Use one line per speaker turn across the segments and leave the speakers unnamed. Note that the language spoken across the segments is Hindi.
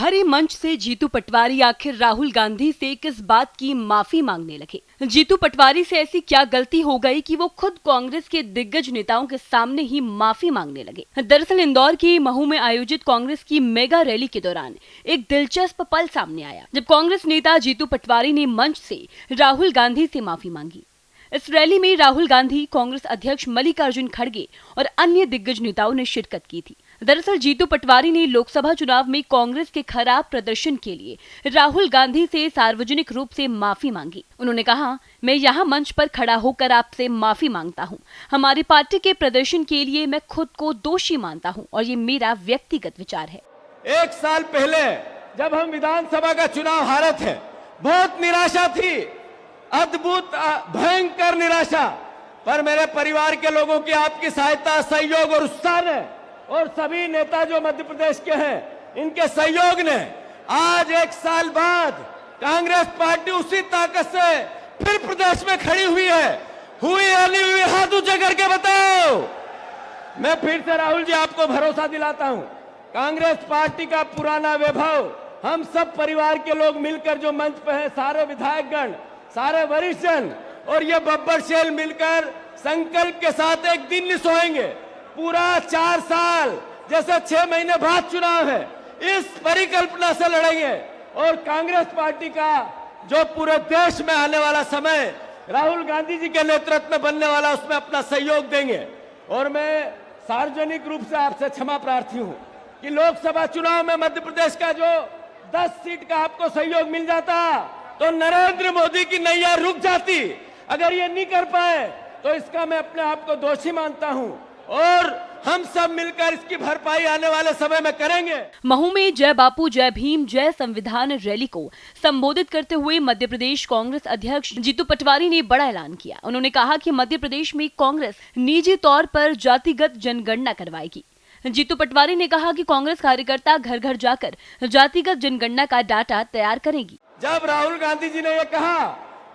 भरे मंच से जीतू पटवारी आखिर राहुल गांधी से किस बात की माफी मांगने लगे। जीतू पटवारी से ऐसी क्या गलती हो गई कि वो खुद कांग्रेस के दिग्गज नेताओं के सामने ही माफी मांगने लगे। दरअसल इंदौर की महू में आयोजित कांग्रेस की मेगा रैली के दौरान एक दिलचस्प पल सामने आया, जब कांग्रेस नेता जीतू पटवारी ने मंच से राहुल गांधी से माफी मांगी। इस रैली में राहुल गांधी, कांग्रेस अध्यक्ष मल्लिकार्जुन खड़गे और अन्य दिग्गज नेताओं ने शिरकत की थी। दरअसल जीतू पटवारी ने लोकसभा चुनाव में कांग्रेस के खराब प्रदर्शन के लिए राहुल गांधी से सार्वजनिक रूप से माफी मांगी। उन्होंने कहा, मैं यहाँ मंच पर खड़ा होकर आपसे माफी मांगता हूँ। हमारी पार्टी के प्रदर्शन के लिए मैं खुद को दोषी मानता हूँ और ये मेरा व्यक्तिगत विचार है।
1 साल पहले जब हम विधानसभा का चुनाव हारे थे, बहुत निराशा थी, अद्भुत भयंकर निराशा, पर मेरे परिवार के लोगों की आपकी सहायता, सहयोग और उत्साह ने और सभी नेता जो मध्य प्रदेश के हैं, इनके सहयोग ने आज 1 साल बाद कांग्रेस पार्टी उसी ताकत से फिर प्रदेश में खड़ी हुई है। हुई या नहीं हुई, हाथ ऊंचे करके बताओ। मैं फिर से राहुल जी आपको भरोसा दिलाता हूं, कांग्रेस पार्टी का पुराना वैभव हम सब परिवार के लोग मिलकर जो मंच पे हैं, सारे विधायकगण, सारे वरिष्ठजन और ये बब्बर शेल मिलकर संकल्प के साथ एक दिन नहीं सोएंगे। पूरा 4 साल जैसे 6 महीने बाद चुनाव है, इस परिकल्पना से लड़ेंगे और कांग्रेस पार्टी का जो पूरे देश में आने वाला समय राहुल गांधी जी के नेतृत्व में बनने वाला, उसमें अपना सहयोग देंगे। और मैं सार्वजनिक रूप से आपसे क्षमा प्रार्थी हूं कि लोकसभा चुनाव में मध्य प्रदेश का जो 10 सीट का आपको सहयोग मिल जाता तो नरेंद्र मोदी की नैया रुक जाती। अगर ये नहीं कर पाए तो इसका मैं अपने आप को दोषी मानता हूं और हम सब मिलकर इसकी भरपाई आने वाले समय में करेंगे।
महू में जय बापू जय भीम जय संविधान रैली को संबोधित करते हुए मध्य प्रदेश कांग्रेस अध्यक्ष जीतू पटवारी ने बड़ा ऐलान किया। उन्होंने कहा कि मध्य प्रदेश में कांग्रेस निजी तौर पर जातिगत जनगणना करवाएगी। जीतू पटवारी ने कहा कि कांग्रेस कार्यकर्ता घर घर जाकर जातिगत जनगणना का डाटा तैयार करेगी।
जब राहुल गांधी जी ने यह कहा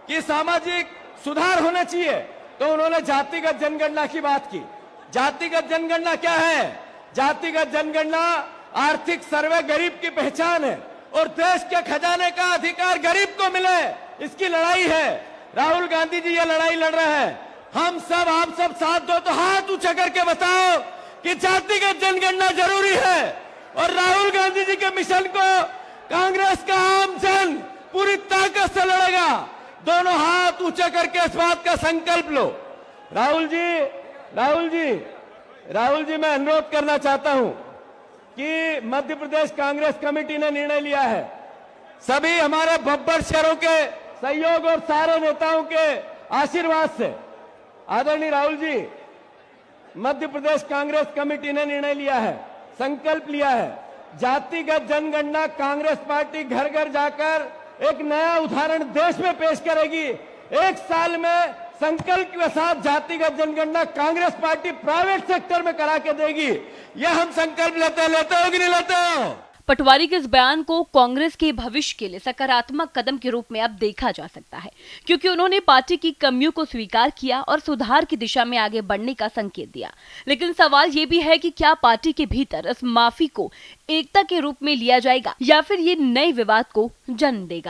कि सामाजिक सुधार होना चाहिए, तो उन्होंने जातिगत जनगणना की बात की। जातिगत जनगणना क्या है? जातिगत जनगणना आर्थिक सर्वे गरीब की पहचान है और देश के खजाने का अधिकार गरीब को मिले, इसकी लड़ाई है। राहुल गांधी जी ये लड़ाई लड़ रहे हैं। हम सब, आप सब साथ दो तो हाथ ऊंचा करके बताओ कि जातिगत जनगणना जरूरी है और राहुल गांधी जी के मिशन को कांग्रेस का आम जन पूरी ताकत से लड़ेगा। दोनों हाथ ऊंचे करके इस बात का संकल्प लो। राहुल जी मैं अनुरोध करना चाहता हूं कि मध्य प्रदेश कांग्रेस कमेटी ने निर्णय लिया है, सभी हमारे बब्बर शेरों के सहयोग और सारे नेताओं के आशीर्वाद से, आदरणीय राहुल जी, मध्य प्रदेश कांग्रेस कमेटी ने निर्णय लिया है, संकल्प लिया है, जातिगत जनगणना कांग्रेस पार्टी घर घर जाकर एक नया उदाहरण देश में पेश करेगी। 1 साल में संकल्प के साथ जातिगत जनगणना कांग्रेस पार्टी प्राइवेट सेक्टर में करा के देगी। यह हम संकल्प लेते हो कि नहीं लेते हो?
पटवारी के इस बयान को कांग्रेस के भविष्य के लिए सकारात्मक कदम के रूप में अब देखा जा सकता है, क्योंकि उन्होंने पार्टी की कमियों को स्वीकार किया और सुधार की दिशा में आगे बढ़ने का संकेत दिया। लेकिन सवाल ये भी है कि क्या पार्टी के भीतर इस माफी को एकता के रूप में लिया जाएगा या फिर ये नए विवाद को जन्म देगा।